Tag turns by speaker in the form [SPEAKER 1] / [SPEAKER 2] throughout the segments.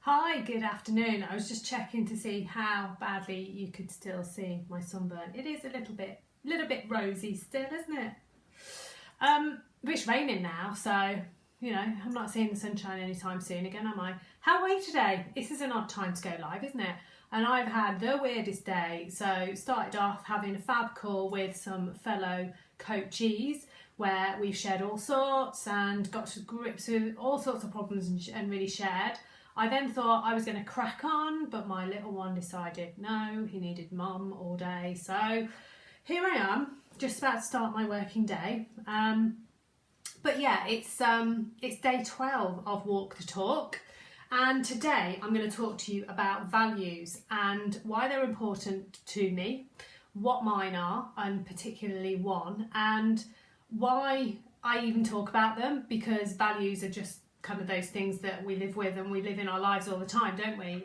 [SPEAKER 1] Hi, good afternoon. I was just checking to see how badly you could still see my sunburn. It is a little bit rosy still, isn't it? It's raining now, so I'm not seeing the sunshine anytime soon again, am I? How are you today? This is an odd time to go live, isn't it? And I've had the weirdest day. So started off having a fab call with some fellow coachees where we've shared all sorts and got to grips with all sorts of problems and really shared. I then thought I was going to crack on, but my little one decided no, he needed mum all day. So here I am, just about to start my working day. But yeah, it's day 12 of Walk the Talk. And today I'm going to talk to you about values and why they're important to me, what mine are, and particularly one, and why I even talk about them, because values are just kind of those things that we live with and we live in our lives all the time, don't we?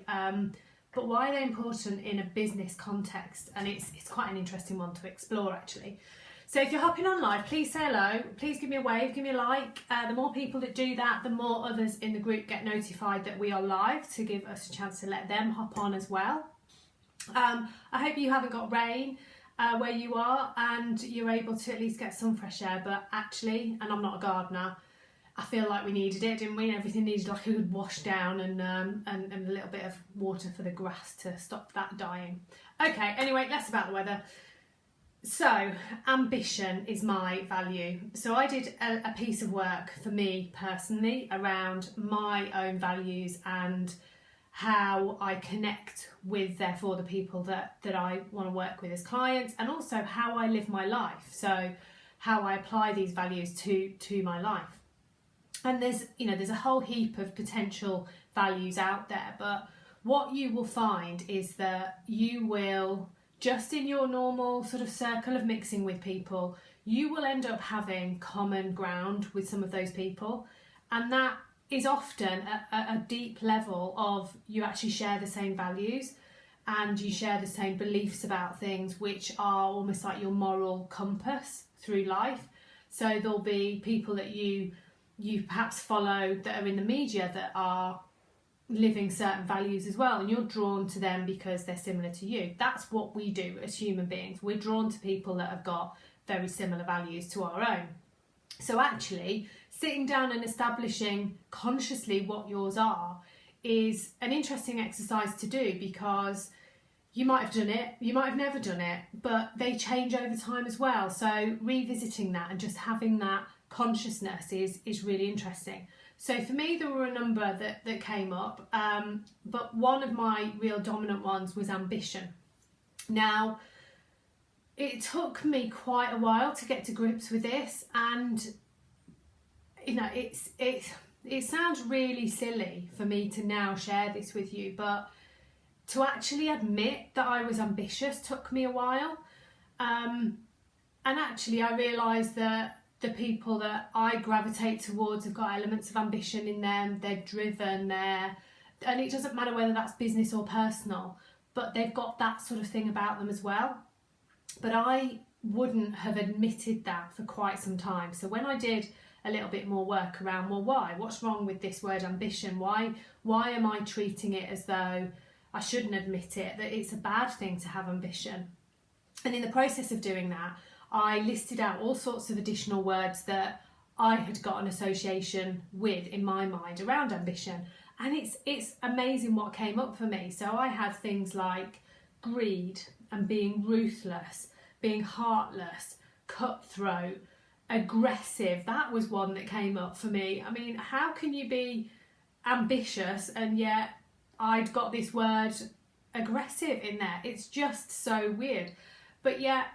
[SPEAKER 1] But why they're important in a business context, and it's quite an interesting one to explore actually. So if you're hopping on live, please say hello, please give me a wave, give me a like. The more people that do that, the more others in the group get notified that we are live, to give us a chance to let them hop on as well. I hope you haven't got rain where you are and you're able to at least get some fresh air, but actually, and I'm not a gardener, I feel like we needed it, didn't we? Everything needed like a good wash down and a little bit of water for the grass to stop that dying. Okay, anyway, less about the weather. So, ambition is my value. So I did a piece of work for me personally around my own values and how I connect with, therefore, the people that I want to work with as clients, and also how I live my life. So how I apply these values to my life. And there's a whole heap of potential values out there, but what you will find is that you will, just in your normal sort of circle of mixing with people, you will end up having common ground with some of those people. And that is often a deep level of you actually share the same values and you share the same beliefs about things, which are almost like your moral compass through life. So there'll be people that you perhaps follow that are in the media that are living certain values as well, and you're drawn to them because they're similar to you. That's what we do as human beings. We're drawn to people that have got very similar values to our own. So actually, sitting down and establishing consciously what yours are is an interesting exercise to do, because you might have done it, you might have never done it, but they change over time as well. So revisiting that and just having that consciousness is really interesting. So for me, there were a number that came up, but one of my real dominant ones was ambition. Now, it took me quite a while to get to grips with this, and it sounds really silly for me to now share this with you, but to actually admit that I was ambitious took me a while. And actually I realised that the people that I gravitate towards have got elements of ambition in them. They're driven, and it doesn't matter whether that's business or personal, but they've got that sort of thing about them as well. But I wouldn't have admitted that for quite some time. So when I did a little bit more work around, well, why? What's wrong with this word ambition? Why am I treating it as though I shouldn't admit it, that it's a bad thing to have ambition? And in the process of doing that, I listed out all sorts of additional words that I had got an association with in my mind around ambition. And it's amazing what came up for me. So I had things like greed and being ruthless, being heartless, cutthroat, aggressive. That was one that came up for me. I mean, how can you be ambitious and yet I'd got this word aggressive in there? It's just so weird. But yet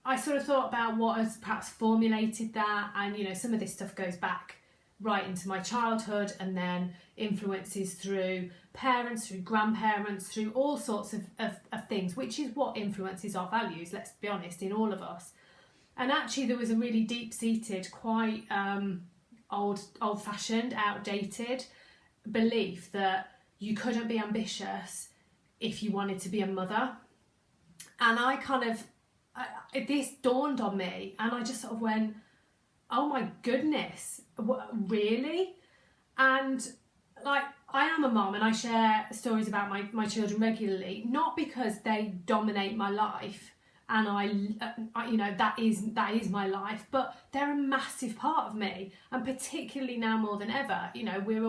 [SPEAKER 1] I sort of thought about what has perhaps formulated that, and some of this stuff goes back right into my childhood and then influences through parents, through grandparents, through all sorts of things, which is what influences our values, let's be honest, in all of us. And actually there was a really deep-seated, quite old-fashioned, outdated belief that you couldn't be ambitious if you wanted to be a mother. And this dawned on me, and I just sort of went, oh my goodness, what, really? And like, I am a mom and I share stories about my children regularly, not because they dominate my life and I you know, that is my life, but they're a massive part of me, and particularly now more than ever. You know, we're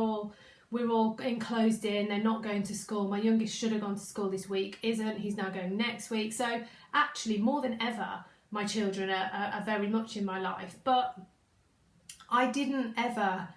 [SPEAKER 1] all enclosed in, they're not going to school. My youngest should have gone to school this week, isn't. He's now going next week. So actually, more than ever, my children are very much in my life. But I didn't ever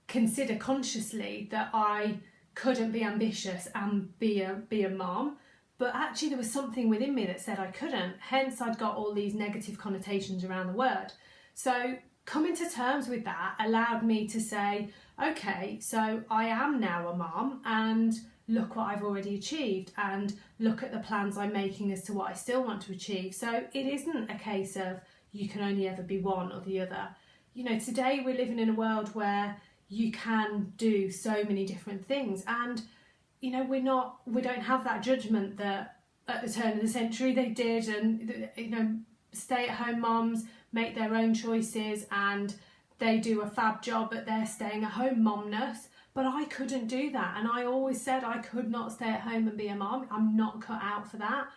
[SPEAKER 1] consider consciously that I couldn't be ambitious and be a mom. But actually there was something within me that said I couldn't. Hence I'd got all these negative connotations around the word. So coming to terms with that allowed me to say, okay, so I am now a mom, and look what I've already achieved, and look at the plans I'm making as to what I still want to achieve. So it isn't a case of you can only ever be one or the other. You know, today we're living in a world where you can do so many different things, and you know, we don't have that judgment that at the turn of the century they did, and you know, stay-at-home moms make their own choices and they do a fab job at their staying-at-home momness. But I couldn't do that, and I always said I could not stay at home and be a mom. I'm not cut out for that.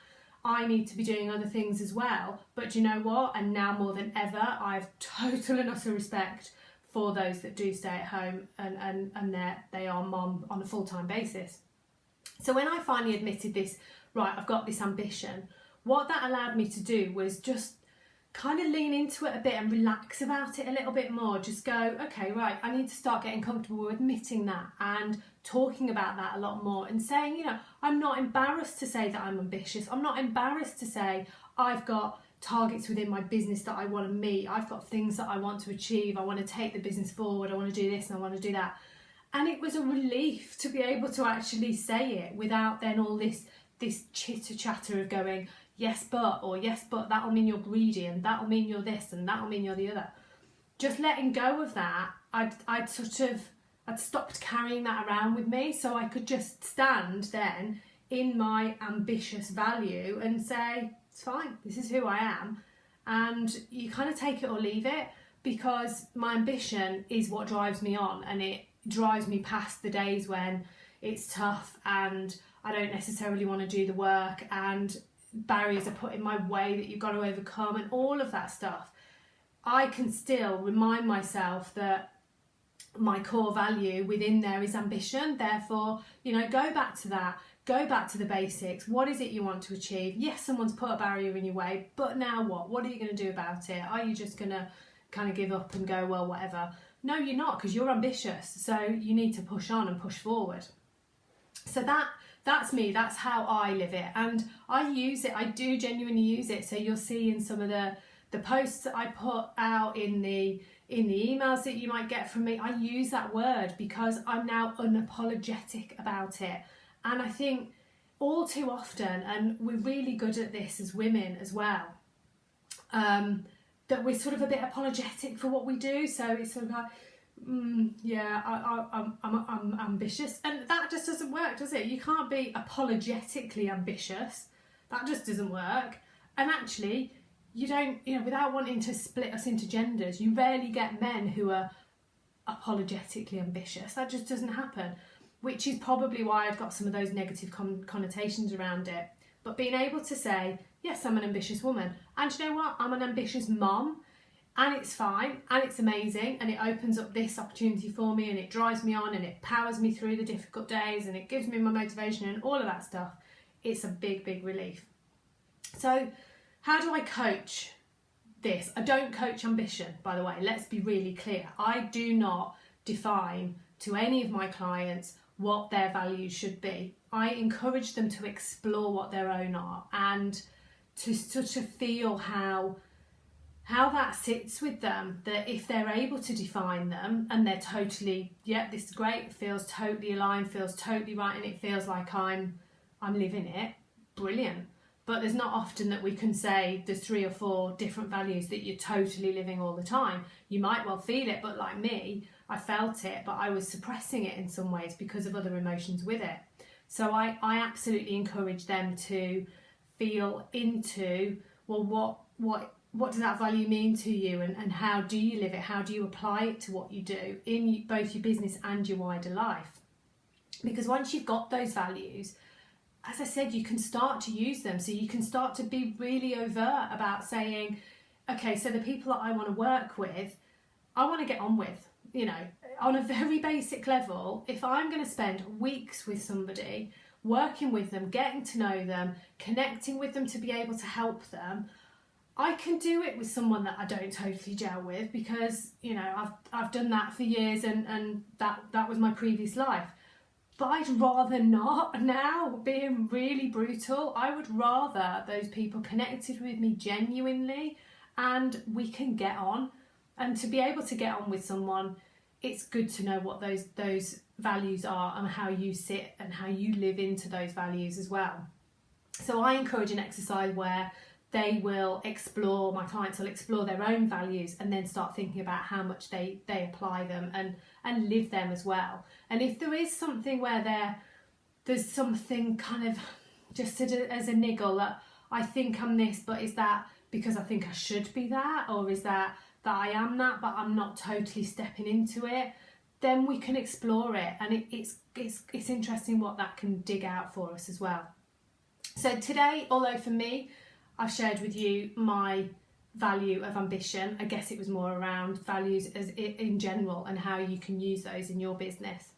[SPEAKER 1] I need to be doing other things as well. But you know what? And now more than ever, I have total and utter respect for those that do stay at home and they are mom on a full-time basis. So when I finally admitted this, right, I've got this ambition, what that allowed me to do was just kind of lean into it a bit and relax about it a little bit more. Just go, okay, right, I need to start getting comfortable with admitting that and talking about that a lot more, and saying, you know, I'm not embarrassed to say that I'm ambitious. I'm not embarrassed to say I've got targets within my business that I want to meet. I've got things that I want to achieve. I want to take the business forward. I want to do this and I want to do that. And it was a relief to be able to actually say it without then all this chitter chatter of going, yes but, or yes but that'll mean you're greedy, and that'll mean you're this, and that'll mean you're the other. Just letting go of that, I'd stopped carrying that around with me, so I could just stand then in my ambitious value and say, it's fine, this is who I am. And you kind of take it or leave it, because my ambition is what drives me on, and it drives me past the days when it's tough and I don't necessarily want to do the work and barriers are put in my way that you've got to overcome and all of that stuff. I can still remind myself that my core value within there is ambition. Therefore, you know, go back to that. Go back to the basics. What is it you want to achieve? Yes, someone's put a barrier in your way, but now what? What are you going to do about it? Are you just going to kind of give up and go, well, whatever? No, you're not, because you're ambitious. So you need to push on and push forward. So that's me. That's how I live it. And I use it. I do genuinely use it. So you'll see in some of the posts that I put out, in the emails that you might get from me, I use that word because I'm now unapologetic about it. And I think all too often, and we're really good at this as women as well, that we're sort of a bit apologetic for what we do. So it's sort of like, I'm ambitious, and that just doesn't work, does it? You can't be apologetically ambitious. That just doesn't work. And actually, you don't, you know, without wanting to split us into genders, you rarely get men who are apologetically ambitious. That just doesn't happen, which is probably why I've got some of those negative connotations around it. But being able to say, yes, I'm an ambitious woman, and you know what, I'm an ambitious mom, and it's fine, and it's amazing, and it opens up this opportunity for me, and it drives me on, and it powers me through the difficult days, and it gives me my motivation and all of that stuff. It's a big, big relief. So how do I coach this? I don't coach ambition, by the way. Let's be really clear. I do not define to any of my clients what their values should be. I encourage them to explore what their own are, and to sort of feel how that sits with them, that if they're able to define them and they're totally, yeah, this is great, it feels totally aligned, feels totally right, and it feels like I'm living it, brilliant. But there's not often that we can say there's 3 or 4 different values that you're totally living all the time. You might well feel it, but like me, I felt it, but I was suppressing it in some ways because of other emotions with it. So I absolutely encourage them to feel into, well, what does that value mean to you, and how do you live it? How do you apply it to what you do in both your business and your wider life? Because once you've got those values, as I said, you can start to use them. So you can start to be really overt about saying, okay, so the people that I want to work with, I want to get on with, you know, on a very basic level. If I'm going to spend weeks with somebody, working with them, getting to know them, connecting with them to be able to help them, I can do it with someone that I don't totally gel with, because, you know, I've done that for years, and that was my previous life. But I'd rather not now, being really brutal. I would rather those people connected with me genuinely and we can get on. And to be able to get on with someone, it's good to know what those values are and how you sit and how you live into those values as well. So I encourage an exercise where they will explore, my clients will explore their own values and then start thinking about how much they apply them and live them as well. And if there is something where there's something kind of just as a niggle that I think I'm this, but is that because I think I should be that, or is that I am that but I'm not totally stepping into it, then we can explore it. And it's interesting what that can dig out for us as well. So today, although for me, I've shared with you my value of ambition, I guess it was more around values as in general and how you can use those in your business.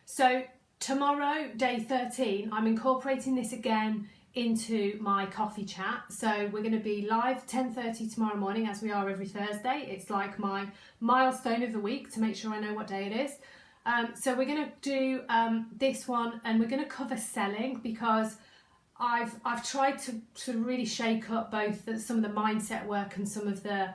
[SPEAKER 1] So tomorrow, day 13, I'm incorporating this again into my coffee chat. So we're going to be live 10:30 tomorrow morning, as we are every Thursday. It's like my milestone of the week to make sure I know what day it is. So we're going to do this one, and we're going to cover selling, because I've tried to really shake up both some of the mindset work and some of the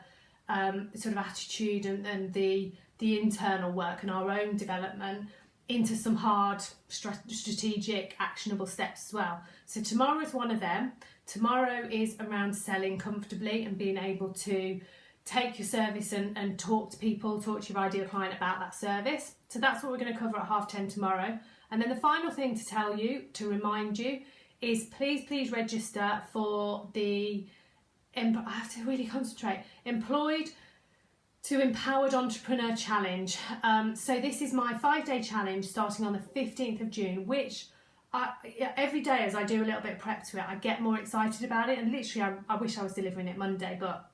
[SPEAKER 1] sort of attitude and the internal work and our own development into some hard, strategic, actionable steps as well. So tomorrow is one of them. Tomorrow is around selling comfortably and being able to take your service and talk to people, talk to your ideal client about that service. So that's what we're going to cover at 10:30 tomorrow. And then the final thing to tell you, to remind you, is please register for the, I have to really concentrate, Employed to Empowered Entrepreneur Challenge. So this is my 5-day challenge starting on the 15th of June, which every day as I do a little bit of prep to it, I get more excited about it. And literally, I wish I was delivering it Monday, but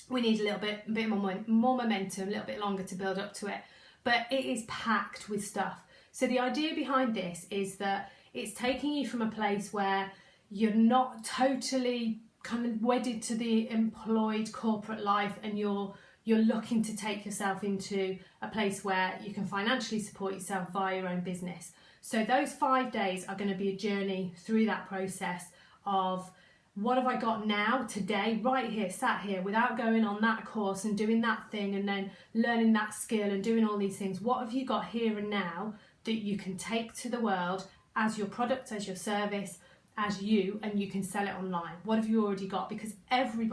[SPEAKER 1] we need a little bit more momentum, a little bit longer to build up to it. But it is packed with stuff. So the idea behind this is that it's taking you from a place where you're not totally kind of wedded to the employed corporate life, and you're looking to take yourself into a place where you can financially support yourself via your own business. So those 5 days are going to be a journey through that process of, what have I got now, today, right here, sat here, without going on that course and doing that thing and then learning that skill and doing all these things. What have you got here and now that you can take to the world as your product, as your service, as you, and you can sell it online? What have you already got? Because every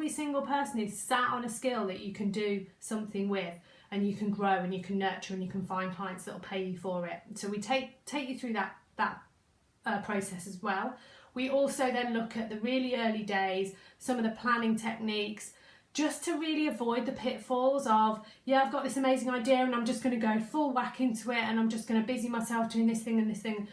[SPEAKER 1] single person is sat on a skill that you can do something with, and you can grow and you can nurture and you can find clients that will pay you for it. So we take you through that process as well. We also then look at the really early days, some of the planning techniques, just to really avoid the pitfalls of, yeah, I've got this amazing idea and I'm just going to go full whack into it and I'm just going to busy myself doing this thing and this thing.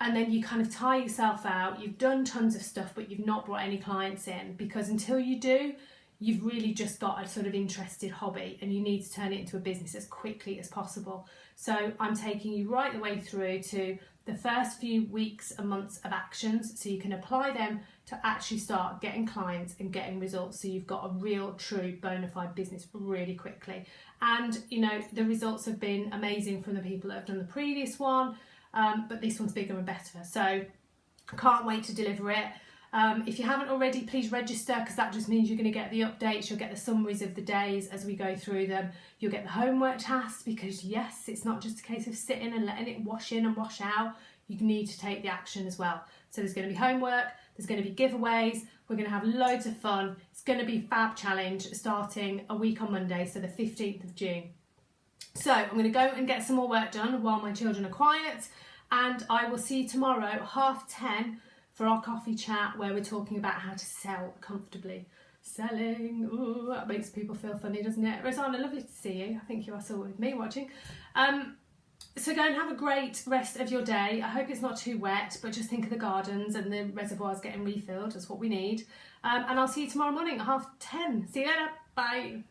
[SPEAKER 1] And then you kind of tire yourself out. You've done tons of stuff, but you've not brought any clients in, because until you do, you've really just got a sort of interested hobby and you need to turn it into a business as quickly as possible. So I'm taking you right the way through to the first few weeks and months of actions, so you can apply them to actually start getting clients and getting results, so you've got a real, true, bona fide business really quickly. And, you know, the results have been amazing from the people that have done the previous one, but this one's bigger and better. So I can't wait to deliver it. If you haven't already, please register, because that just means you're going to get the updates, you'll get the summaries of the days as we go through them, you'll get the homework tasks, because yes, it's not just a case of sitting and letting it wash in and wash out, you need to take the action as well. So there's going to be homework, there's going to be giveaways, we're going to have loads of fun. It's going to be Fab Challenge starting a week on Monday, so the 15th of June. So I'm going to go and get some more work done while my children are quiet, and I will see you tomorrow at 10:30 for our coffee chat, where we're talking about how to sell comfortably. Selling, ooh, that makes people feel funny, doesn't it? Rosanna, lovely to see you. I think you are still with me watching. So go and have a great rest of your day. I hope it's not too wet, but just think of the gardens and the reservoirs getting refilled. That's what we need. And I'll see you tomorrow morning at 10:30. See you later. Bye.